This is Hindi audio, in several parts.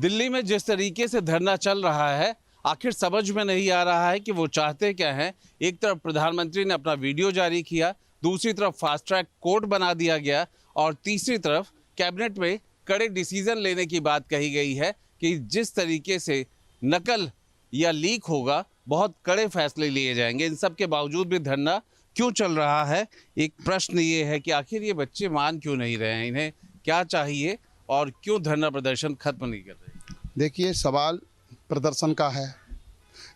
दिल्ली में जिस तरीके से धरना चल रहा है, आखिर समझ में नहीं आ रहा है कि वो चाहते क्या हैं। एक तरफ प्रधानमंत्री ने अपना वीडियो जारी किया, दूसरी तरफ फास्ट ट्रैक कोर्ट बना दिया गया और तीसरी तरफ कैबिनेट में कड़े डिसीजन लेने की बात कही गई है कि जिस तरीके से नकल या लीक होगा, बहुत कड़े फैसले लिए जाएंगे। इन सब के बावजूद भी धरना क्यों चल रहा है? एक प्रश्न ये है कि आखिर ये बच्चे मान क्यों नहीं रहे हैं, इन्हें क्या चाहिए और क्यों धरना प्रदर्शन खत्म नहीं कर रहे? देखिए, सवाल प्रदर्शन का है,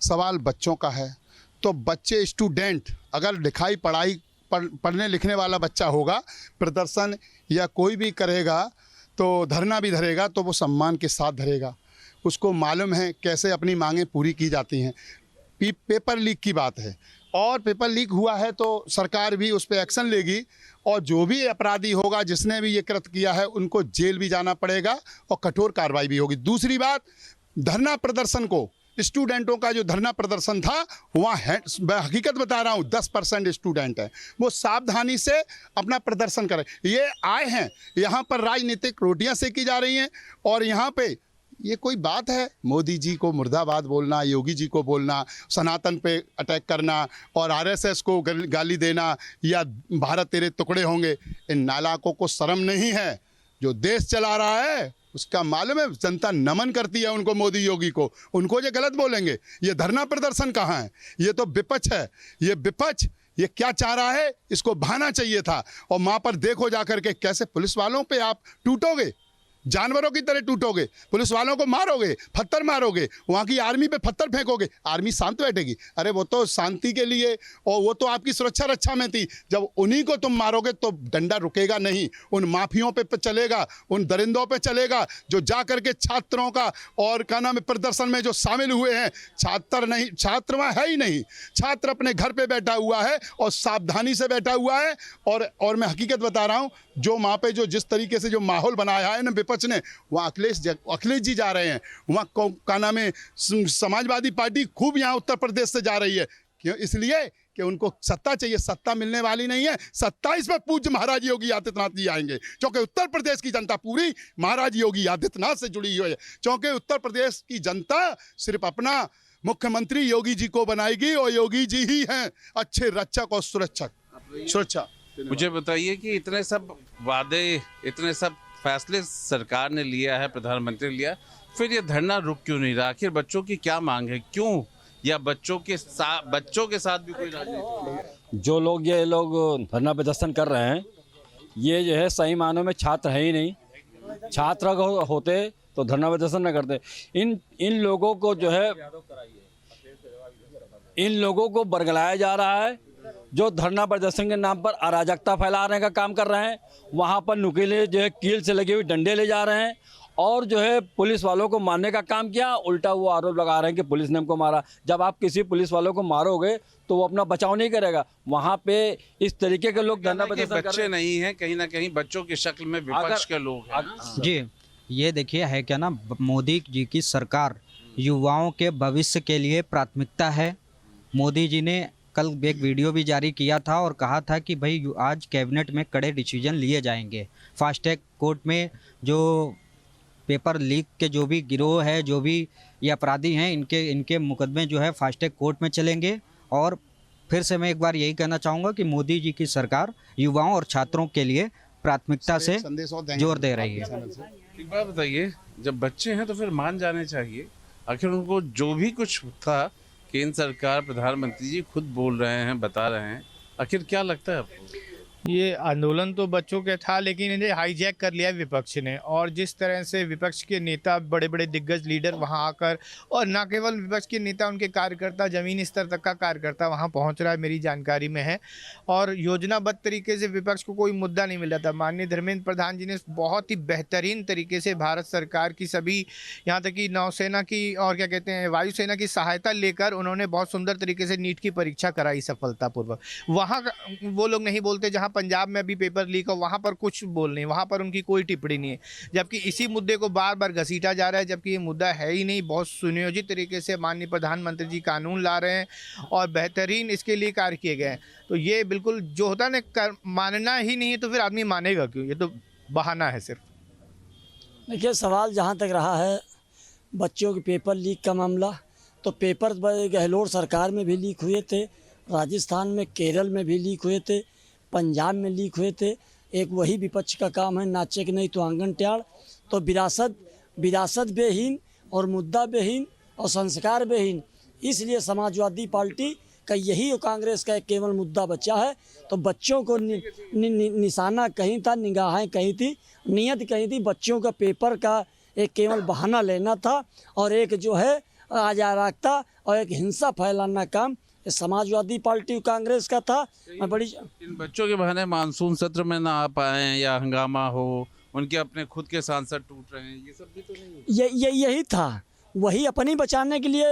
सवाल बच्चों का है। तो बच्चे स्टूडेंट अगर लिखाई पढ़ाई पढ़ने लिखने वाला बच्चा होगा, प्रदर्शन या कोई भी करेगा तो धरना भी धरेगा तो वो सम्मान के साथ धरेगा। उसको मालूम है कैसे अपनी मांगें पूरी की जाती हैं। पेपर लीक की बात है और पेपर लीक हुआ है तो सरकार भी उस पर एक्शन लेगी और जो भी अपराधी होगा, जिसने भी ये कृत्य किया है, उनको जेल भी जाना पड़ेगा और कठोर कार्रवाई भी होगी। दूसरी बात, धरना प्रदर्शन को, स्टूडेंटों का जो धरना प्रदर्शन था वहाँ है, मैं हकीकत बता रहा हूँ, 10% स्टूडेंट हैं, वो सावधानी से अपना प्रदर्शन करें। ये आए हैं यहाँ पर राजनीतिक रोटियाँ सेकी जा रही हैं और यहाँ पे ये कोई बात है मोदी जी को मुर्दाबाद बोलना, योगी जी को बोलना, सनातन पे अटैक करना और आरएसएस को गाली देना या भारत तेरे टुकड़े होंगे। इन नालायकों को शर्म नहीं है। जो देश चला रहा है उसका मालूम है, जनता नमन करती है उनको, मोदी योगी को। उनको ये गलत बोलेंगे? ये धरना प्रदर्शन कहाँ है? ये तो विपक्ष है। ये विपक्ष ये क्या चाह रहा है, इसको भाना चाहिए था। और वहाँ पर देखो जाकर के कैसे पुलिस वालों पे आप टूटोगे, जानवरों की तरह टूटोगे, पुलिस वालों को मारोगे, पत्थर मारोगे, वहाँ की आर्मी पे पत्थर फेंकोगे। आर्मी शांत बैठेगी? अरे वो तो शांति के लिए और वो तो आपकी सुरक्षा रक्षा में थी। जब उन्हीं को तुम मारोगे तो डंडा रुकेगा नहीं, उन माफियों पे चलेगा, उन दरिंदों पे चलेगा जो जा करके छात्रों का और क्या नाम है प्रदर्शन में जो शामिल हुए हैं। छात्र नहीं, छात्र वहाँ है ही नहीं। छात्र अपने घर पे बैठा हुआ है और सावधानी से बैठा हुआ है। और मैं हकीकत बता रहा हूँ, जो वहाँ पे जो जिस तरीके से जो माहौल बनाया है ना विपक्ष ने, वहाँ अखिलेश जी जा रहे हैं, वहाँ क्या नाम है समाजवादी पार्टी खूब यहाँ उत्तर प्रदेश से जा रही है। क्यों? इसलिए कि उनको सत्ता चाहिए। सत्ता मिलने वाली नहीं है। 27 में पूज्य महाराज योगी आदित्यनाथ जी आएंगे, क्योंकि उत्तर प्रदेश की जनता पूरी महाराज योगी आदित्यनाथ से जुड़ी हुई है। क्योंकि उत्तर प्रदेश की जनता सिर्फ अपना मुख्यमंत्री योगी जी को बनाएगी और योगी जी ही हैं अच्छे रक्षक और सुरक्षा। मुझे बताइए कि इतने सब वादे, इतने सब फैसले सरकार ने लिया है, प्रधानमंत्री लिया, फिर ये धरना रुक क्यों नहीं रहा? आखिर बच्चों की क्या मांग है? क्यों? या बच्चों के साथ भी कोई राजनीति? जो लोग ये लोग धरना प्रदर्शन कर रहे हैं, ये जो है सही मानों में छात्र है ही नहीं। छात्र होते तो धरना प्रदर्शन न करते। इन लोगों को जो है, इन लोगों को बरगलाया जा रहा है, जो धरना प्रदर्शन के नाम पर अराजकता फैलाने का काम कर रहे हैं। वहाँ पर नुकीले जो है कील से लगे हुए डंडे ले जा रहे हैं और जो है पुलिस वालों को मारने का काम किया। उल्टा वो आरोप लगा रहे हैं कि पुलिस ने हमको मारा। जब आप किसी पुलिस वालों को मारोगे तो वो अपना बचाव नहीं करेगा। वहाँ पे इस तरीके के लोग धरना प्रदर्शन कर बच्चे नहीं हैं, कहीं ना कहीं बच्चों की शक्ल में विपक्ष के लोग हैं। जी, ये देखिए है क्या ना, मोदी जी की सरकार युवाओं के भविष्य के लिए प्राथमिकता है। मोदी जी ने कल एक वीडियो भी जारी किया था और कहा था कि भाई आज कैबिनेट में कड़े डिसीजन लिए जाएंगे। फास्ट ट्रैक कोर्ट में जो पेपर लीक के जो भी गिरोह है, जो भी ये अपराधी हैं, इनके मुकदमे जो है फास्ट ट्रैक कोर्ट में चलेंगे। और फिर से मैं एक बार यही कहना चाहूँगा कि मोदी जी की सरकार युवाओं और छात्रों के लिए प्राथमिकता से जोर दे रही है। एक बात बताइए, जब बच्चे हैं तो फिर मान जाने चाहिए। आखिर उनको जो भी कुछ था, केंद्र सरकार, प्रधानमंत्री जी खुद बोल रहे हैं, बता रहे हैं, आखिर क्या लगता है आपको? ये आंदोलन तो बच्चों के था, लेकिन इन्हें हाईजैक कर लिया विपक्ष ने। और जिस तरह से विपक्ष के नेता, बड़े बड़े दिग्गज लीडर वहां आकर, और न केवल विपक्ष के नेता, उनके कार्यकर्ता, ज़मीनी स्तर तक का कार्यकर्ता वहां पहुंच रहा है, मेरी जानकारी में है। और योजनाबद्ध तरीके से विपक्ष को कोई मुद्दा नहीं मिला था। माननीय धर्मेंद्र प्रधान जी ने बहुत ही बेहतरीन तरीके से भारत सरकार की सभी, यहाँ तक कि नौसेना की और क्या कहते हैं वायुसेना की सहायता लेकर उन्होंने बहुत सुंदर तरीके से नीट की परीक्षा कराई सफलतापूर्वक। वहाँ वो लोग नहीं बोलते जहाँ पंजाब में अभी पेपर लीक हो, वहाँ पर कुछ बोल नहीं, वहाँ पर उनकी कोई टिप्पणी नहीं है। जबकि इसी मुद्दे को बार बार घसीटा जा रहा है, जबकि ये मुद्दा है ही नहीं। बहुत सुनियोजित तरीके से माननीय प्रधानमंत्री जी कानून ला रहे हैं और बेहतरीन इसके लिए कार्य किए गए हैं। तो ये बिल्कुल जो होता है ना, मानना ही नहीं है तो फिर आदमी मानेगा क्यों? ये तो बहाना है सिर्फ। देखिए, सवाल जहाँ तक रहा है बच्चों के पेपर लीक का मामला, तो पेपर गहलोत सरकार में भी लीक हुए थे, राजस्थान में, केरल में भी लीक हुए थे, पंजाब में लीक हुए थे। एक वही विपक्ष का काम है, नाचे कि नहीं तो आंगन टेढ़। तो विरासत बेहीन और मुद्दा बेहीन और संस्कार बेहीन, इसलिए समाजवादी पार्टी का यही कांग्रेस का एक केवल मुद्दा बचा है। तो बच्चों को निशाना कहीं था, निगाहें कहीं थी, नीयत कहीं थी। बच्चों का पेपर का एक केवल बहाना लेना था और एक जो है अराजकता और एक हिंसा फैलाना काम समाजवादी पार्टी कांग्रेस का था। मैं बड़ी इन बच्चों के बहाने मानसून सत्र में ना आ पाए या हंगामा हो, उनके अपने खुद के सांसद टूट रहे हैं, ये सब भी तो नहीं। यही था, वही अपनी बचाने के लिए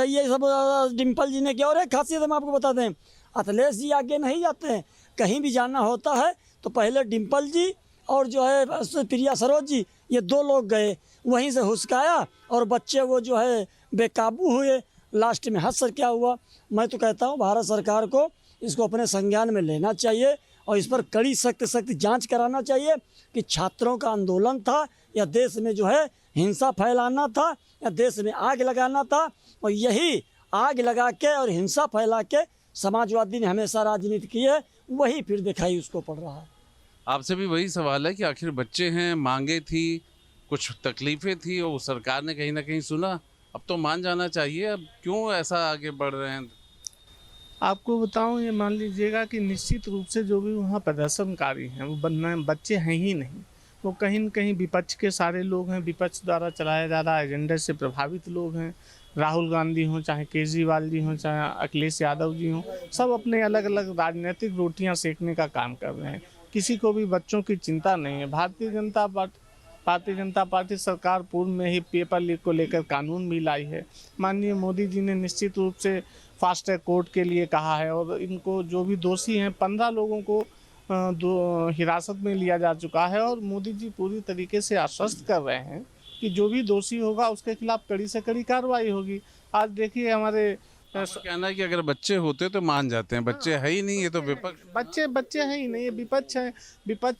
ये सब डिम्पल जी ने किया। और एक खासियत हम आपको बता दें, अखिलेश जी आगे नहीं जाते हैं, कहीं भी जाना होता है तो पहले डिम्पल जी और जो है प्रिया सरोज जी, ये 2 लोग गए, वहीं से हुस्काया और बच्चे वो जो है बेकाबू हुए। लास्ट में हद क्या हुआ। मैं तो कहता हूँ भारत सरकार को इसको अपने संज्ञान में लेना चाहिए और इस पर कड़ी सख्त जांच कराना चाहिए कि छात्रों का आंदोलन था या देश में जो है हिंसा फैलाना था या देश में आग लगाना था। और यही आग लगा के और हिंसा फैला के समाजवादी ने हमेशा राजनीति की है, वही फिर दिखाई उसको पड़ रहा है। आपसे भी वही सवाल है कि आखिर बच्चे हैं, मांगे थी, कुछ तकलीफें थी और सरकार ने कहीं ना कहीं सुना, अब तो मान जाना चाहिए। अब क्यों ऐसा आगे बढ़ रहे हैं? आपको बताऊं, ये मान लीजिएगा कि निश्चित रूप से जो भी वहाँ प्रदर्शनकारी हैं वो बच्चे हैं ही नहीं, वो कहीं न कहीं विपक्ष के सारे लोग हैं, विपक्ष द्वारा चलाया जा रहा एजेंडे से प्रभावित लोग हैं। राहुल गांधी हों, चाहे केजरीवाल जी हों, चाहे अखिलेश यादव जी हों, सब अपने अलग अलग राजनीतिक रोटियां सेकने का काम कर रहे हैं। किसी को भी बच्चों की चिंता नहीं है। भारतीय जनता पार्टी सरकार पूर्व में ही पेपर लीक को लेकर कानून भी लाई है। माननीय मोदी जी ने निश्चित रूप से फास्ट ट्रैक कोर्ट के लिए कहा है और इनको जो भी दोषी हैं 15 लोगों को हिरासत में लिया जा चुका है और मोदी जी पूरी तरीके से आश्वस्त कर रहे हैं कि जो भी दोषी होगा उसके खिलाफ कड़ी से कड़ी कार्रवाई होगी। आज देखिए हमारे कहना है कि अगर बच्चे होते तो मान जाते हैं, बच्चे है ही नहीं, ये तो विपक्ष। बच्चे हैं ही नहीं, ये विपक्ष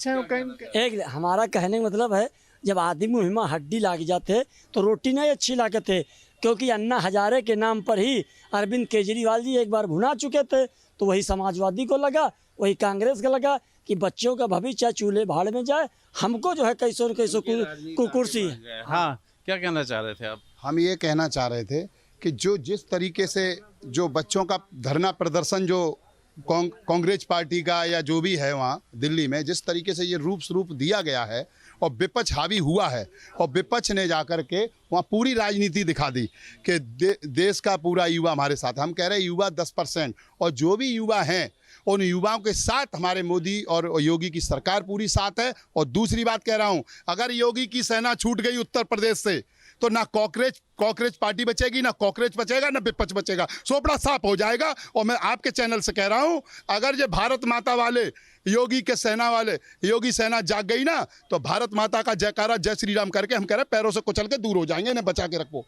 है कहीं। एक हमारा कहने का मतलब है, जब आदमी मुँह में हड्डी लाग जाते तो रोटी नहीं अच्छी लागते, क्योंकि अन्ना हजारे के नाम पर ही अरविंद केजरीवाल जी एक बार भुना चुके थे। तो वही समाजवादी को लगा, वही कांग्रेस को लगा कि बच्चों का भविष्य चूल्हे भाड़ में जाए, हमको जो है कैसो न कैसो कुर्सी। हाँ, क्या कहना चाह रहे थे आप? हम ये कहना चाह रहे थे कि जिस तरीके से जो बच्चों का धरना प्रदर्शन जो कांग्रेस पार्टी का या जो भी है वहाँ दिल्ली में, जिस तरीके से ये रूप दिया गया है और विपक्ष हावी हुआ है और विपक्ष ने जाकर के वहाँ पूरी राजनीति दिखा दी कि देश का पूरा युवा हमारे साथ। हम कह रहे हैं युवा 10% और जो भी युवा हैं उन युवाओं के साथ हमारे मोदी और योगी की सरकार पूरी साथ है। और दूसरी बात कह रहा हूँ, अगर योगी की सेना छूट गई उत्तर प्रदेश से तो ना कॉकरेज पार्टी बचेगी, ना कॉकरेज बचेगा, ना विपक्ष बचेगा, सोपड़ा साफ हो जाएगा। और मैं आपके चैनल से कह रहा हूं, अगर ये भारत माता वाले योगी के सेना वाले योगी सेना जाग गई ना तो भारत माता का जयकारा जय श्री राम करके हम कह रहे हैं पैरों से कुचल के दूर हो जाएंगे, इन्हें बचा के रखो।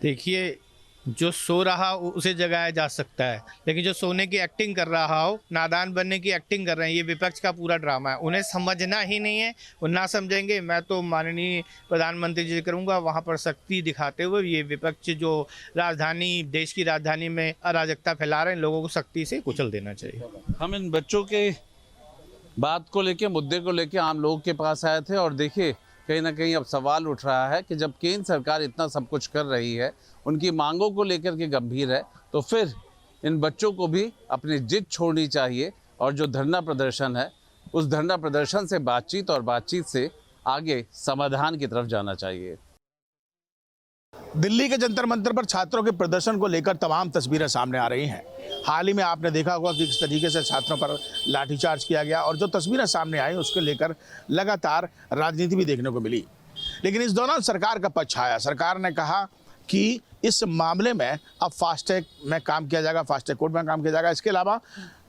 देखिए, जो सो रहा हो उसे जगाया जा सकता है, लेकिन जो सोने की एक्टिंग कर रहा हो, नादान बनने की एक्टिंग कर रहे हैं, ये विपक्ष का पूरा ड्रामा है। उन्हें समझना ही नहीं है, वो ना समझेंगे। मैं तो माननीय प्रधानमंत्री जी करूँगा वहाँ पर शक्ति दिखाते हुए ये विपक्ष जो देश की राजधानी में अराजकता फैला रहे हैं, लोगों को सख्ती से कुचल देना चाहिए। हम इन बच्चों के बात को लेके, मुद्दे को लेके आम लोगों के पास आए थे और देखिए कहीं ना कहीं अब सवाल उठ रहा है कि जब केंद्र सरकार इतना सब कुछ कर रही है, उनकी मांगों को लेकर के गंभीर है, तो फिर इन बच्चों को भी अपनी जिद छोड़नी चाहिए और जो धरना प्रदर्शन है उस धरना प्रदर्शन से बातचीत और बातचीत से आगे समाधान की तरफ जाना चाहिए। दिल्ली के जंतर मंतर पर छात्रों के प्रदर्शन को लेकर तमाम तस्वीरें सामने आ रही हैं। हाल ही में आपने देखा होगा कि किस तरीके से छात्रों पर लाठीचार्ज किया गया और जो तस्वीरें सामने आई उसको लेकर लगातार राजनीति भी देखने को मिली। लेकिन इस दौरान सरकार का पक्ष आया। सरकार ने कहा कि इस मामले में अब फास्टैग में काम किया जाएगा, फास्टैग कोर्ट में काम किया जाएगा। इसके अलावा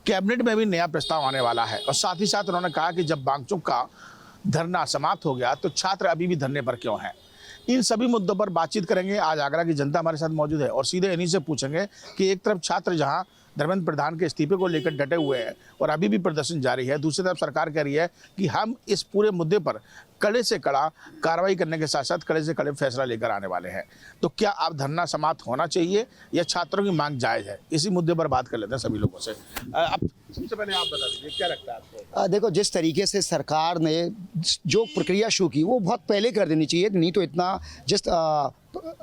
कैबिनेट में भी नया प्रस्ताव आने वाला है और साथ ही साथ उन्होंने कहा कि जब बागचों का धरना समाप्त हो गया तो छात्र अभी भी धरने पर क्यों हैं। इन सभी मुद्दों पर बातचीत करेंगे। आज आगरा की जनता हमारे साथ मौजूद है और सीधे इन्हीं से पूछेंगे कि एक तरफ छात्र जहां धर्मेंद्र प्रधान के इस्तीफे को लेकर डटे हुए हैं और अभी भी प्रदर्शन जारी है। दूसरी तरफ सरकार कह रही है कि हम इस पूरे मुद्दे पर कड़े से कड़ा कार्रवाई करने के साथ साथ कड़े से कड़े फैसला लेकर आने वाले हैं। तो क्या अब धरना समाप्त होना चाहिए या छात्रों की मांग जायज़ है? इसी मुद्दे पर बात कर लेते हैं सभी लोगों से। अब सबसे पहले आप बता दीजिए क्या लगता है आपको? देखो, जिस तरीके से सरकार ने जो प्रक्रिया शुरू की वो बहुत पहले कर देनी चाहिए, नहीं तो इतना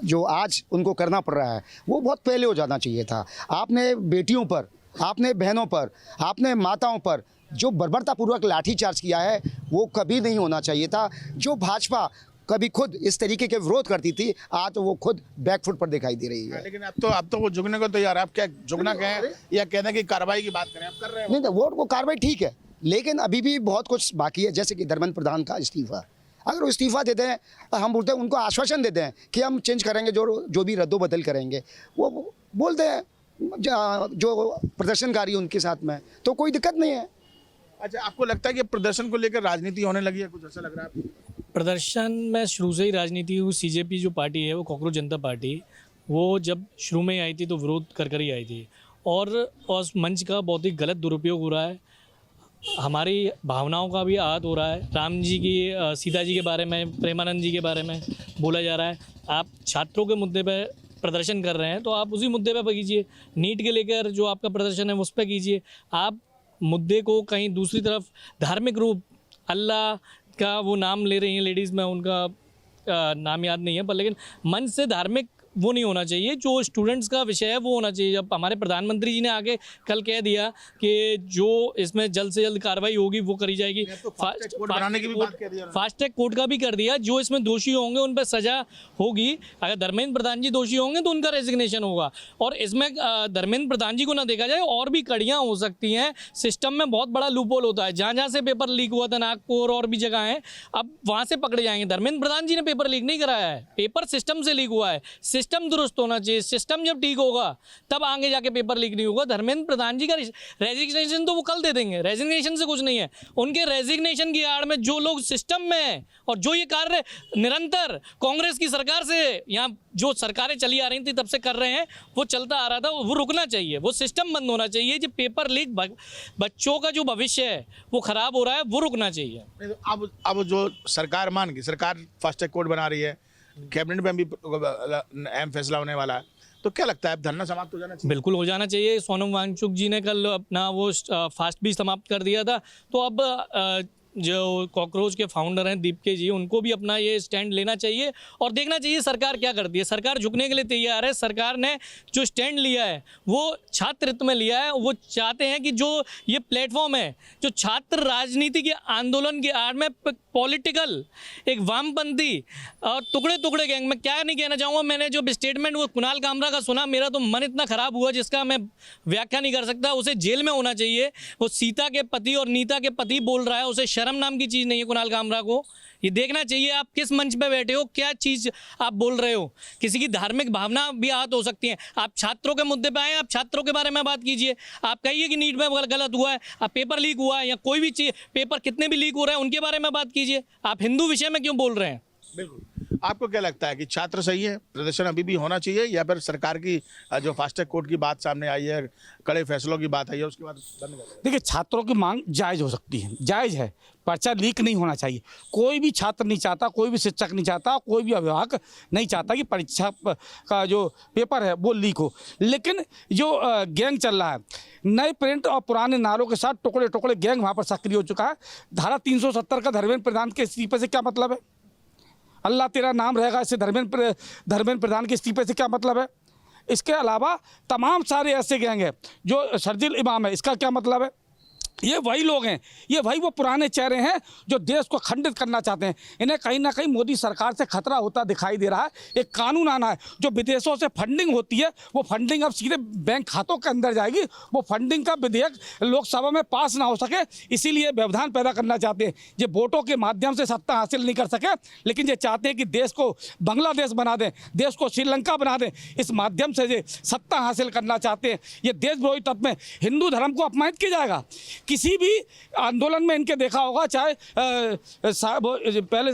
जो आज उनको करना पड़ रहा है वो बहुत पहले हो जाना चाहिए था। आपने बेटियों पर, आपने बहनों पर, आपने माताओं पर जो बर्बरतापूर्वक लाठीचार्ज किया है वो कभी नहीं होना चाहिए था। जो भाजपा कभी खुद इस तरीके के विरोध करती थी, आज तो वो खुद बैकफुट पर दिखाई दे रही है। लेकिन अब तो वो झुकने को तैयार है। आप क्या झुकना कहें या कहते हैं कि कार्रवाई की बात करें? आप कर रहे हैं नहीं, वोट को कार्रवाई ठीक है, लेकिन अभी भी बहुत कुछ बाकी है। जैसे कि धर्मेंद्र प्रधान का इस्तीफा, अगर वो इस्तीफा देते हैं, हम बोलते हैं उनको आश्वासन देते हैं कि हम चेंज करेंगे, जो भी रद्दोबदल करेंगे, वो बोलते हैं जो प्रदर्शनकारी उनके साथ में, तो कोई दिक्कत नहीं है। अच्छा, आपको लगता है कि प्रदर्शन को लेकर राजनीति होने लगी है? कुछ ऐसा लग रहा है आपको? प्रदर्शन में शुरू से ही राजनीति हुई। सीजेपी जो पार्टी है, वो कॉकरोच जनता पार्टी, वो जब शुरू में आई थी तो विरोध कर ही आई थी और उस मंच का बहुत ही गलत दुरुपयोग हो रहा है। हमारी भावनाओं का भी आहत हो रहा है। राम जी की, सीता जी के बारे में, प्रेमानंद जी के बारे में बोला जा रहा है। आप छात्रों के मुद्दे पर प्रदर्शन कर रहे हैं तो आप उसी मुद्दे पर कीजिए। नीट के लेकर जो आपका प्रदर्शन है उस पर कीजिए। आप मुद्दे को कहीं दूसरी तरफ धार्मिक रूप, अल्लाह का वो नाम ले रही हैं लेडीज़, में उनका नाम याद नहीं है, पर लेकिन मन से धार्मिक वो नहीं होना चाहिए। जो स्टूडेंट्स का विषय है वो होना चाहिए। जब हमारे प्रधानमंत्री जी ने आगे कल कह दिया कि जो इसमें जल्द से जल्द कार्रवाई होगी वो करी जाएगी। फास्ट ट्रैक कोर्ट का भी कर दिया। जो इसमें दोषी होंगे उन पर सज़ा होगी। अगर धर्मेंद्र प्रधान जी दोषी होंगे तो उनका रेजिग्नेशन होगा। और इसमें धर्मेंद्र प्रधान जी को ना देखा जाए, और भी कड़ियाँ हो सकती हैं। सिस्टम में बहुत बड़ा लूपहोल होता है। जहाँ जहाँ से पेपर लीक हुआ था, नागपुर और भी जगह हैं, अब वहाँ से पकड़े जाएंगे। धर्मेंद्र प्रधान जी ने पेपर लीक नहीं कराया है, पेपर सिस्टम से लीक हुआ है। सिस्टम दुरुस्त होना चाहिए। सिस्टम जब ठीक होगा तब आगे जाके पेपर लीक नहीं होगा। धर्मेंद्र प्रधान जी का रेजिग्नेशन तो वो कल दे देंगे, रेजिग्नेशन से कुछ नहीं है। उनके रेजिग्नेशन की आड़ में जो लोग सिस्टम में हैं और जो ये कार्य निरंतर कांग्रेस की सरकार से, यहाँ जो सरकारें चली आ रही थी तब से कर रहे हैं, वो चलता आ रहा था, वो रुकना चाहिए। वो सिस्टम बंद होना चाहिए। जो पेपर लीक बच्चों का जो भविष्य है वो खराब हो रहा है, वो रुकना चाहिए। अब जो सरकार मान की सरकार फास्ट ट्रैक कोर्ट बना रही है, कैबिनेट में भी अहम फैसला होने वाला है, तो क्या लगता है अब धरना समाप्त हो जाना चाहिए? बिल्कुल हो जाना चाहिए। सोनम वांगचुक जी ने कल अपना वो फास्ट भी समाप्त कर दिया था, तो अब जो कॉकरोच के फाउंडर हैं दीपके जी, उनको भी अपना ये स्टैंड लेना चाहिए और देखना चाहिए सरकार क्या करती है। सरकार झुकने के लिए तैयार है। सरकार ने जो स्टैंड लिया है वो छात्र हित में लिया है। वो चाहते हैं कि जो ये प्लेटफॉर्म है, जो छात्र राजनीति के आंदोलन की आड़ में पॉलिटिकल एक वामपंथी और टुकड़े टुकड़े गैंग में, क्या नहीं कहना चाहूँगा, मैंने जो स्टेटमेंट वो कुणाल कामरा का सुना, मेरा तो मन इतना ख़राब हुआ जिसका मैं व्याख्या नहीं कर सकता। उसे जेल में होना चाहिए। वो सीता के पति और नीता के पति बोल रहा है, उसे शर्म नाम की चीज़ नहीं है। कुणाल कामरा को ये देखना चाहिए आप किस मंच पे बैठे हो, क्या चीज़ आप बोल रहे हो। किसी की धार्मिक भावना भी आहत हो सकती है। आप छात्रों के मुद्दे पे आए, आप छात्रों के बारे में बात कीजिए। आप कहिए कि नीट में गलत हुआ है, आप पेपर लीक हुआ है, या कोई भी चीज़, पेपर कितने भी लीक हो रहे हैं उनके बारे में बात कीजिए। आप हिंदू विषय में क्यों बोल रहे हैं? बिल्कुल। आपको क्या लगता है कि छात्र सही है, प्रदर्शन अभी भी होना चाहिए, या फिर सरकार की जो फास्ट ट्रैक कोर्ट की बात सामने आई है, कड़े फैसलों की बात आई है, उसके बाद बंद कर दें? देखिए, छात्रों की मांग जायज़ हो सकती है, जायज़ है। पर्चा लीक नहीं होना चाहिए। कोई भी छात्र नहीं चाहता, कोई भी शिक्षक नहीं चाहता, कोई भी अभिभावक नहीं चाहता कि परीक्षा का जो पेपर है वो लीक हो। लेकिन जो गैंग चल रहा है, नए प्रिंट और पुराने नारों के साथ टुकड़े टुकड़े गैंग वहाँ पर सक्रिय हो चुका है। धारा 370 का धर्मेंद्र प्रधान के इस्तीफे से क्या मतलब है? अल्लाह तेरा नाम रहेगा, इससे धर्मेंद्र प्रधान के इस्तीफे से क्या मतलब है? इसके अलावा तमाम सारे ऐसे गैंग हैं। जो शर्जिल इमाम है, इसका क्या मतलब है? ये वही लोग हैं, ये वही वो पुराने चेहरे हैं जो देश को खंडित करना चाहते हैं। इन्हें कहीं ना कहीं मोदी सरकार से खतरा होता दिखाई दे रहा है। एक कानून आना है, जो विदेशों से फंडिंग होती है वो फंडिंग अब सीधे बैंक खातों के अंदर जाएगी। वो फंडिंग का विधेयक लोकसभा में पास ना हो सके, इसीलिए व्यवधान पैदा करना चाहते हैं। ये वोटों के माध्यम से सत्ता हासिल नहीं कर सके, लेकिन ये चाहते हैं कि देश को बांग्लादेश बना दें, देश को श्रीलंका बना दें। इस माध्यम से ये सत्ता हासिल करना चाहते हैं। ये देशद्रोही तत्व में हिंदू धर्म को अपमानित किया जाएगा किसी भी आंदोलन में इनके देखा होगा, चाहे पहले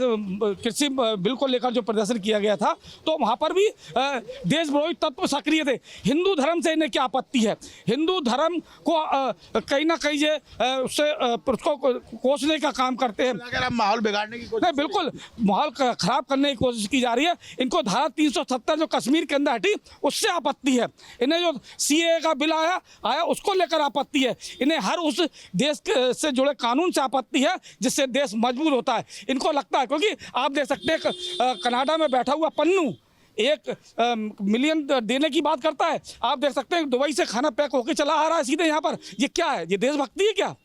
कृषि बिल को लेकर जो प्रदर्शन किया गया था, तो वहाँ पर भी देशद्रोही तत्व सक्रिय थे। हिंदू धर्म से इन्हें क्या आपत्ति है? हिंदू धर्म को कहीं ना कहीं ये उससे उसको कोसने का काम करते हैं। अगर आप माहौल बिगाड़ने की कोशिश नहीं, बिल्कुल माहौल खराब करने की कोशिश की जा रही है। इनको धारा 370 जो कश्मीर के अंदर हटी उससे आपत्ति है। इन्हें जो CAA का बिल आया उसको लेकर आपत्ति है। इन्हें हर उस देश से जुड़े कानून से आपत्ति है जिससे देश मजबूत होता है। इनको लगता है, क्योंकि आप देख सकते हैं कनाडा में बैठा हुआ पन्नू 1 मिलियन देने की बात करता है। आप देख सकते हैं दुबई से खाना पैक होकर चला आ रहा है सीधे यहाँ पर। ये क्या है? ये देशभक्ति है क्या?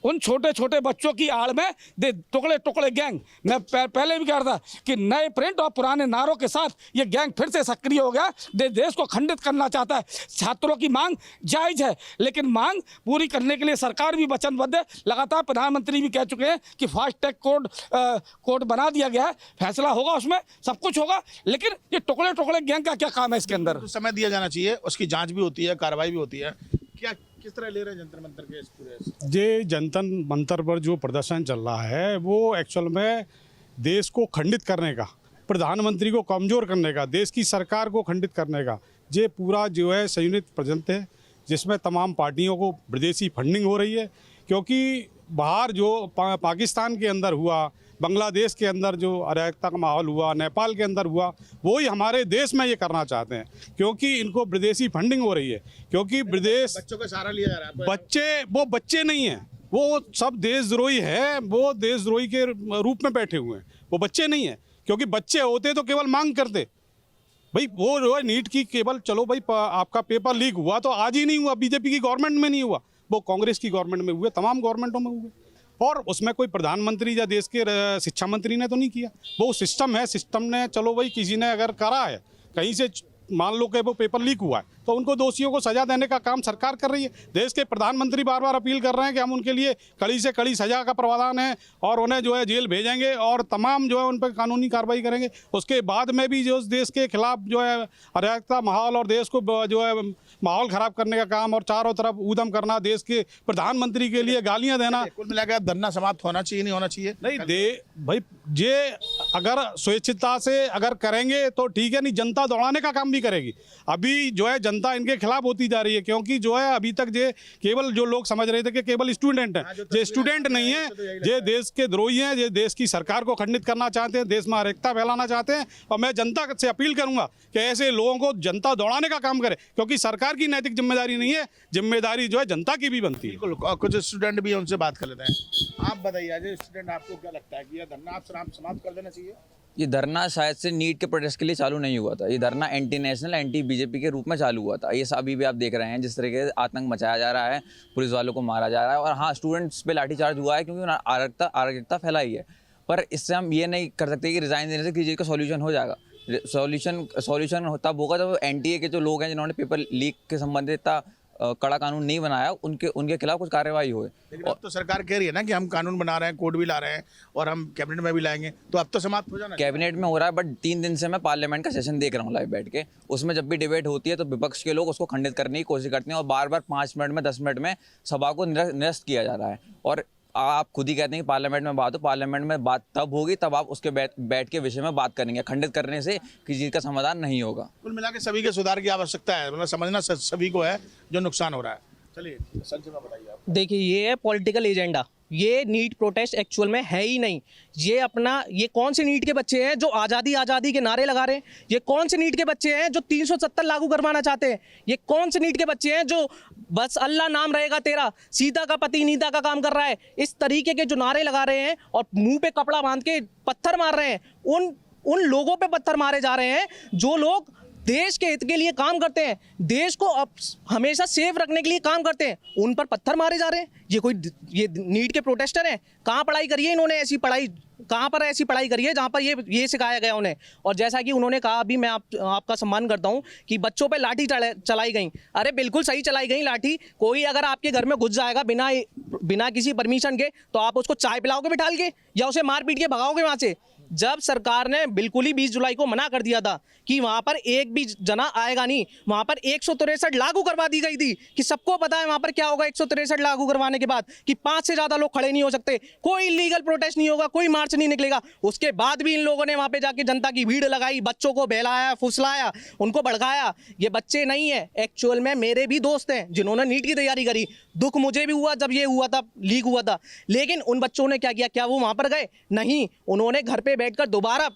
उन छोटे छोटे बच्चों की आड़ में टुकड़े टुकड़े गैंग, मैं पहले भी कह रहा था कि नए प्रिंट और पुराने नारों के साथ ये गैंग फिर से सक्रिय हो गया। देश को खंडित करना चाहता है। छात्रों की मांग जायज़ है, लेकिन मांग पूरी करने के लिए सरकार भी वचनबद्ध है। लगातार प्रधानमंत्री भी कह चुके हैं कि फास्ट ट्रैक कोर्ट बना दिया गया है, फैसला होगा, उसमें सब कुछ होगा। लेकिन ये टुकड़े टुकड़े गैंग का क्या काम है इसके अंदर? तो समय दिया जाना चाहिए, उसकी जाँच भी होती है, कार्रवाई भी होती है। क्या किस तरह ले रहे हैं जंतर मंतर के इस पूरे? ये जंतर मंतर पर जो प्रदर्शन चल रहा है वो एक्चुअल में देश को खंडित करने का, प्रधानमंत्री को कमज़ोर करने का, देश की सरकार को खंडित करने का ये पूरा जो है संयुक्त प्रयत्न है, जिसमें तमाम पार्टियों को विदेशी फंडिंग हो रही है। क्योंकि बाहर जो पाकिस्तान के अंदर हुआ, बांग्लादेश के अंदर जो अराजकता का माहौल हुआ, नेपाल के अंदर हुआ, वही हमारे देश में ये करना चाहते हैं। क्योंकि इनको विदेशी फंडिंग हो रही है। क्योंकि विदेश बच्चों का सहारा लिया जा रहा है। वो बच्चे नहीं हैं, वो सब देशद्रोही हैं। वो देशद्रोही के रूप में बैठे हुए हैं, वो बच्चे नहीं हैं। क्योंकि बच्चे होते तो केवल मांग करते भाई। वो जो है नीट की केवल चलो भाई आपका पेपर लीक हुआ तो आज ही नहीं हुआ, बीजेपी की गवर्नमेंट में नहीं हुआ, वो कांग्रेस की गवर्नमेंट में हुए, तमाम गवर्नमेंटों में हुए। और उसमें कोई प्रधानमंत्री या देश के शिक्षा मंत्री ने तो नहीं किया। वो सिस्टम है, सिस्टम ने चलो भाई किसी ने अगर करा है कहीं से, मान लो कि वो पेपर लीक हुआ है, तो उनको दोषियों को सजा देने का काम सरकार कर रही है। देश के प्रधानमंत्री बार बार अपील कर रहे हैं कि हम उनके लिए कड़ी से कड़ी सजा का प्रावधान है और उन्हें जो है जेल भेजेंगे और तमाम जो है उन पर कानूनी कार्रवाई करेंगे। उसके बाद में भी जो देश के खिलाफ जो है अराजकता माहौल और देश को जो है माहौल ख़राब करने का काम और चारों तरफ ऊधम करना, देश के प्रधानमंत्री के लिए गालियाँ देना, कुल मिलाकर धरना समाप्त होना चाहिए, नहीं होना चाहिए? नहीं भाई, ये अगर स्वेच्छता से अगर करेंगे तो ठीक है, नहीं जनता दौड़ाने का काम भी करेगी। अभी जो है जनता इनके खिलाफ होती जा रही है। क्योंकि जो है अभी तक ये केवल जो लोग समझ रहे थे कि केवल स्टूडेंट हैं, ये स्टूडेंट नहीं है, ये देश के द्रोही हैं, ये देश की सरकार को खंडित करना चाहते हैं, देश में अराजकता फैलाना चाहते हैं। और मैं जनता से अपील करूंगा कि ऐसे लोगों को जनता दौड़ाने का काम करे, क्योंकि सरकार की नैतिक जिम्मेदारी नहीं है, जिम्मेदारी जो है जनता की भी बनती है। बिल्कुल, कुछ स्टूडेंट भी उनसे बात कर लेते हैं। आप बताइए, आज स्टूडेंट आपको क्या लगता है कि यह धरना आप समाप्त कर देना चाहिए? ये धरना शायद से नीट के प्रोटेस्ट के लिए चालू नहीं हुआ था। ये धरना एंटी नेशनल, एंटी बीजेपी के रूप में चालू हुआ था। ये अभी भी आप देख रहे हैं जिस तरीके से आतंक मचाया जा रहा है, पुलिस वालों को मारा जा रहा है। और हाँ, स्टूडेंट्स पे लाठीचार्ज हुआ है क्योंकि उन्होंने अराजकता फैलाई है। पर इससे हम ये नहीं कर सकते कि रिज़ाइन देने से किसी चीज़ का सॉल्यूशन हो जाएगा। सॉल्यूशन तब होगा जब NTA के जो लोग हैं जिन्होंने पेपर लीक के संबंधित इतना कड़ा कानून नहीं बनाया, उनके खिलाफ कुछ कार्रवाई हो। लेकिन अब तो सरकार कह रही है ना कि हम कानून बना रहे हैं, कोड भी ला रहे हैं और हम कैबिनेट में भी लाएंगे, तो अब तो समाप्त हो जाना। कैबिनेट में हो रहा है, बट 3 दिन से मैं पार्लियामेंट का सेशन देख रहा हूँ लाइव बैठ के। उसमें जब भी डिबेट होती है तो विपक्ष के लोग उसको खंडित करने की कोशिश करते हैं और बार बार 5 मिनट में 10 मिनट में सभा को निरस्त किया जा रहा है। और आप खुद ही कहते हैं कि पार्लियामेंट में बात हो, पार्लियामेंट में बात तब होगी तब आप उसके बैठ के विषय में बात करेंगे। खंडित करने से किसी चीज़ का समाधान नहीं होगा। कुल मिला के सभी के सुधार की आवश्यकता है, मतलब समझना सभी को है जो नुकसान हो रहा है। चलिए संजय में बताइए आप। देखिए, ये है पॉलिटिकल एजेंडा। ये नीट प्रोटेस्ट एक्चुअल में है ही नहीं। ये कौन से नीट के बच्चे हैं जो आज़ादी के नारे लगा रहे हैं? ये कौन से नीट के बच्चे हैं जो 370 लागू करवाना चाहते हैं? ये कौन से नीट के बच्चे हैं जो बस अल्लाह नाम रहेगा तेरा, सीता का पति नीता का काम कर रहा है, इस तरीके के जो नारे लगा रहे हैं और मुंह पे कपड़ा बांध के पत्थर मार रहे हैं? उन लोगों पे पत्थर मारे जा रहे हैं जो लोग देश के हित के लिए काम करते हैं, देश को हमेशा सेफ रखने के लिए काम करते हैं, उन पर पत्थर मारे जा रहे हैं। ये नीट के प्रोटेस्टर हैं? कहाँ पढ़ाई करी है इन्होंने? ऐसी पढ़ाई कहाँ पर ऐसी पढ़ाई करी है जहाँ पर ये सिखाया गया उन्हें? और जैसा कि उन्होंने कहा, अभी मैं आपका सम्मान करता हूँ कि बच्चों पे लाठी चलाई गई। अरे बिल्कुल सही चलाई गई लाठी। कोई अगर आपके घर में घुस जाएगा बिना किसी परमिशन के, तो आप उसको चाय पिलाओगे बिठाल के या उसे मार पीट के भगाओगे वहाँ से? जब सरकार ने बिल्कुल ही 20 जुलाई को मना कर दिया था कि वहां पर एक भी जना आएगा नहीं, वहां पर 163 लागू करवा दी गई थी कि सबको पता है वहां पर क्या होगा 163 लागू करवाने के बाद कि 5 से ज्यादा लोग खड़े नहीं हो सकते, कोई लीगल प्रोटेस्ट नहीं होगा, कोई मार्च नहीं निकलेगा। उसके बाद भी इन लोगों ने वहां पे जाके जनता की भीड़ लगाई, बच्चों को बहलाया, फुसलाया, उनको भड़काया। ये बच्चे नहीं है, एक्चुअल में मेरे भी दोस्त हैं जिन्होंने नीट की तैयारी करी। दुख मुझे भी हुआ जब ये हुआ था, लीक हुआ था, लेकिन उन बच्चों ने क्या किया? क्या वो वहां पर गए? नहीं, उन्होंने घर पे बैठकर दोबारा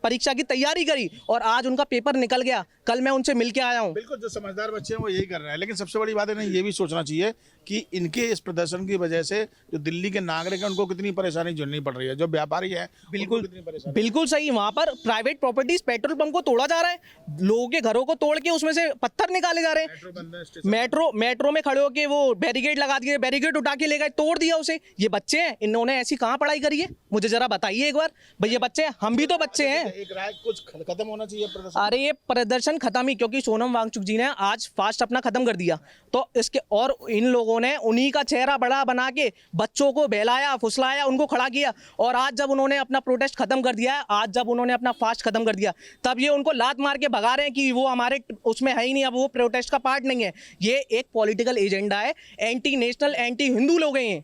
परीक्षा की तैयारी करी और आज उनका पेपर निकल गया। कल मैं उनसे मिल के आया हूँ। बिल्कुल, जो समझदार बच्चे हैं वो यही कर रहे हैं, लेकिन सबसे बड़ी बात है ना, ये भी सोचना चाहिए कि इनके इस प्रदर्शन की वजह से जो दिल्ली के नागरिक हैं उनको कितनी परेशानी झेलनी पड़ रही है, जो व्यापारी है बिल्कुल बिल्कुल सही। वहां पर प्राइवेट प्रॉपर्टीज, पेट्रोल पंप को तोड़ा जा रहा है, लोगों के घरों को तोड़ के उसमें से पत्थर निकाले जा रहे हैं। मेट्रो में खड़े होके वो बैरिकेड लगा दिए, बैरिकेड उठा के ले गए, तोड़ दिया उसे। ये बच्चे हैं, इन्होंने ऐसी कहाँ पढ़ाई करी है? मुझे जरा बताइए एक बार। भाई ये बच्चे हैं, हम भी तो बच्चे हैं। एक राय कुछ खत्म होना चाहिए प्रदर्शन। अरे ये प्रदर्शन खत्म ही, क्योंकि सोनम वांगचुक जी ने आज फास्ट अपना खत्म कर दिया, तो इसके और इन लोगों ने उन्हीं का चेहरा बड़ा बना के बच्चों को बहलाया, फुसलाया, उनको खड़ा किया। और आज जब उन्होंने अपना प्रोटेस्ट खत्म कर दिया है, आज जब उन्होंने अपना फास्ट खत्म कर दिया, तब ये उनको लात मार के भगा रहे हैं कि वो हमारे उसमें है ही नहीं, अब वो प्रोटेस्ट का पार्ट नहीं है। ये एक पॉलिटिकल एजेंडा है, एंटी नेशनल, एंटी हिंदू लोग हैं ये।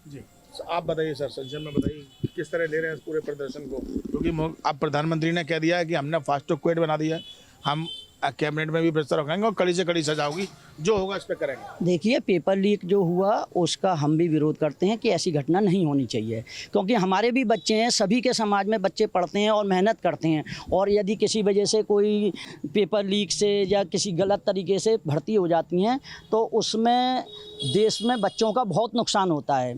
जी, आप बताइए सर, संक्षेप में बताइए किस तरह ले रहे हैं इस पूरे प्रदर्शन को, क्योंकि अब प्रधानमंत्री ने कह दिया है कि हमने फास्ट ट्रैक कोर्ट बना दिया है, हम कैबिनेट में भी प्रस्ताव रखेंगे और कड़ी से कड़ी सजा होगी, जो होगा इस पर करेंगे। देखिए, पेपर लीक जो हुआ उसका हम भी विरोध करते हैं कि ऐसी घटना नहीं होनी चाहिए, क्योंकि हमारे भी बच्चे हैं, सभी के समाज में बच्चे पढ़ते हैं और मेहनत करते हैं, और यदि किसी वजह से कोई पेपर लीक से या किसी गलत तरीके से भर्ती हो जाती हैं तो उसमें देश में बच्चों का बहुत नुकसान होता है।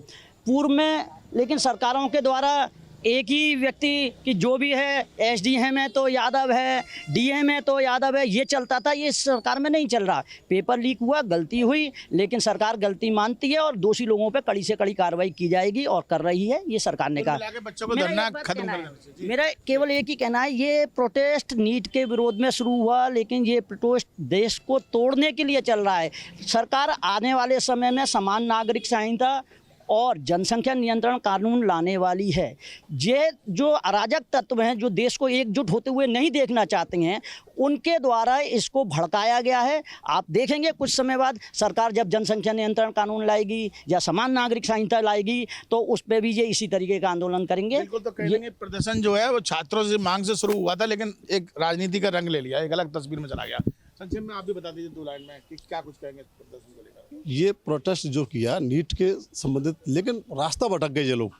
पूर्व में लेकिन सरकारों के द्वारा एक ही व्यक्ति की जो भी है, एसडीएम है तो यादव है, डीएम है तो यादव है, ये चलता था। ये सरकार में नहीं चल रहा। पेपर लीक हुआ, गलती हुई, लेकिन सरकार गलती मानती है और दोषी लोगों पे कड़ी से कड़ी कार्रवाई की जाएगी और कर रही है, ये सरकार ने कहा। बच्चों को धरना खत्म करना चाहिए। मेरा केवल एक ही कहना है, ये प्रोटेस्ट नीट के विरोध में शुरू हुआ, लेकिन ये प्रोटेस्ट देश को तोड़ने के लिए चल रहा है। सरकार आने वाले समय में समान नागरिक संहिता और जनसंख्या नियंत्रण कानून लाने वाली है। ये जो अराजक तत्व हैं, जो देश को एकजुट होते हुए नहीं देखना चाहते हैं, उनके द्वारा इसको भड़काया गया है। आप देखेंगे कुछ समय बाद सरकार जब जनसंख्या नियंत्रण कानून लाएगी या समान नागरिक संहिता लाएगी तो उस पर भी ये इसी तरीके का आंदोलन करेंगे। बिल्कुल, तो कहेंगे प्रदर्शन जो है वो छात्रों से मांग से शुरू हुआ था, लेकिन एक राजनीति का रंग ले लिया, एक अलग तस्वीर में चला गया। संक्षेप में आप भी बता दीजिए 2 लाइन में कि क्या कुछ कहेंगे प्रदर्शन को लेकर। ये प्रोटेस्ट जो किया नीट के संबंधित, लेकिन रास्ता भटक गए ये लोग।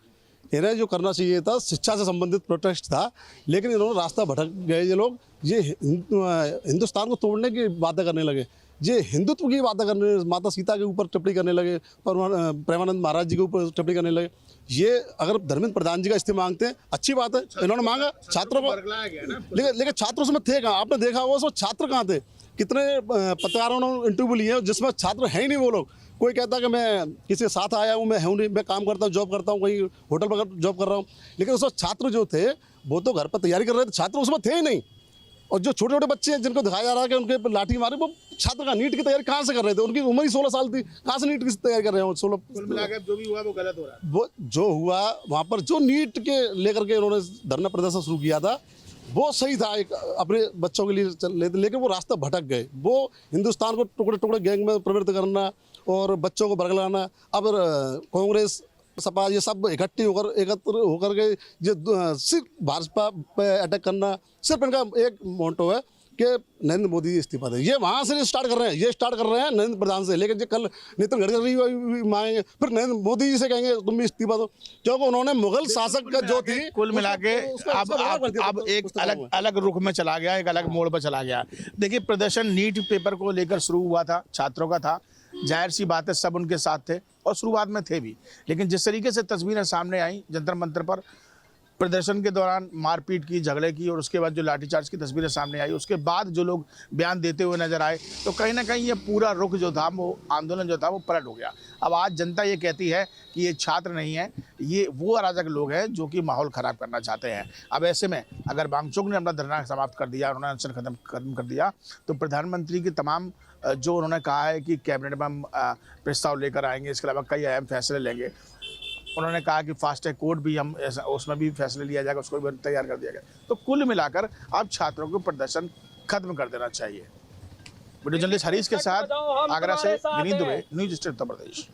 इन्हें जो करना चाहिए था शिक्षा से संबंधित प्रोटेस्ट था, लेकिन इन्होंने रास्ता भटक गए ये लोग। ये हिंदुस्तान को तोड़ने की बातें करने लगे, ये हिंदुत्व की बातें करने, माता सीता के ऊपर टिप्पणी करने लगे, प्रेमानंद महाराज जी के ऊपर टिप्पणी करने लगे। ये अगर धर्मेंद्र प्रधान जी का इस्तीफा मांगते हैं, अच्छी बात है, इन्होंने मांगा छात्रों को, लेकिन छात्रों उसमें थे कहाँ? आपने देखा होगा उसमें छात्र कहाँ थे? कितने पत्रकारों ने इंटरव्यू लिए जिसमें छात्र है ही नहीं। वो लोग, कोई कहता है कि मैं किसी के साथ आया हूँ, मैं हूँ नहीं, मैं काम करता हूँ, जॉब करता हूँ, कहीं होटल पर जॉब कर रहा हूँ, लेकिन उसमें छात्र जो थे वो तो घर पर तैयारी कर रहे थे, छात्र उसमें थे ही नहीं। और जो छोटे छोटे बच्चे हैं जिनको दिखाया जा रहा है कि उनके लाठी मारे, वो छात्र का नीट की तैयारी कहाँ से कर रहे थे? उनकी उम्र ही 16 साल थी, कहाँ से नीट की तैयारी कर रहे हैं? 16 कुल मिलाकर जो भी हुआ वो गलत हो रहा है। वो जो हुआ वहाँ पर, जो नीट के लेकर के उन्होंने धरना प्रदर्शन शुरू किया था, वो सही था, एक अपने बच्चों के लिए चल रहे थे, लेकिन वो रास्ता भटक गए। वो हिंदुस्तान को टुकड़े टुकड़े गैंग में प्रवृत्त करना और बच्चों को बरगलाना। अब कांग्रेस, सपा, ये सब एकत्र होकर के ये सिर्फ भाजपा पे अटैक करना, सिर्फ इनका एक मोटो है कि नरेंद्र मोदी इस्तीफा दे। ये वहाँ से स्टार्ट कर रहे हैं, ये स्टार्ट कर रहे हैं नरेंद्र प्रधान से, लेकिन ये कल नितिन गडकरी मांगेंगे, फिर नरेंद्र मोदी जी से कहेंगे तुम भी इस्तीफा दो, क्योंकि उन्होंने मुगल शासक का जो थी कुल मिला के अब एक अलग रुख में चला गया, एक अलग मोड़ पर चला गया। देखिए, प्रदर्शन नीट पेपर को लेकर शुरू हुआ था, छात्रों का था, जाहिर सी बात है सब उनके साथ थे और शुरुआत में थे भी, लेकिन जिस तरीके से तस्वीरें सामने आई जंतर मंतर पर प्रदर्शन के दौरान मारपीट की, झगड़े की, और उसके बाद जो लाठीचार्ज की तस्वीरें सामने आई, उसके बाद जो लोग बयान देते हुए नजर आए, तो कहीं ना कहीं ये पूरा रुख जो था, वो आंदोलन जो था वो पलट हो गया। अब आज जनता ये कहती है कि ये छात्र नहीं है, ये वो अराजक लोग हैं जो कि माहौल ख़राब करना चाहते हैं। अब ऐसे में अगर वांगचुक ने अपना धरना समाप्त कर दिया, उन्होंने अनशन खत्म कर दिया, तो प्रधानमंत्री की तमाम जो उन्होंने कहा है कि कैबिनेट में हम प्रस्ताव लेकर आएंगे, इसके अलावा कई अहम फैसले लेंगे, उन्होंने कहा कि फास्टैग कोड भी हम उसमें भी फैसले लिया जाएगा, उसको भी तैयार कर दिया गया। तो कुल मिलाकर अब छात्रों को प्रदर्शन खत्म कर देना चाहिए। वीडियो जर्नलिस्ट हरीश के साथ आगरा से विनीत दुबे, न्यूज़ स्टेट उत्तर प्रदेश।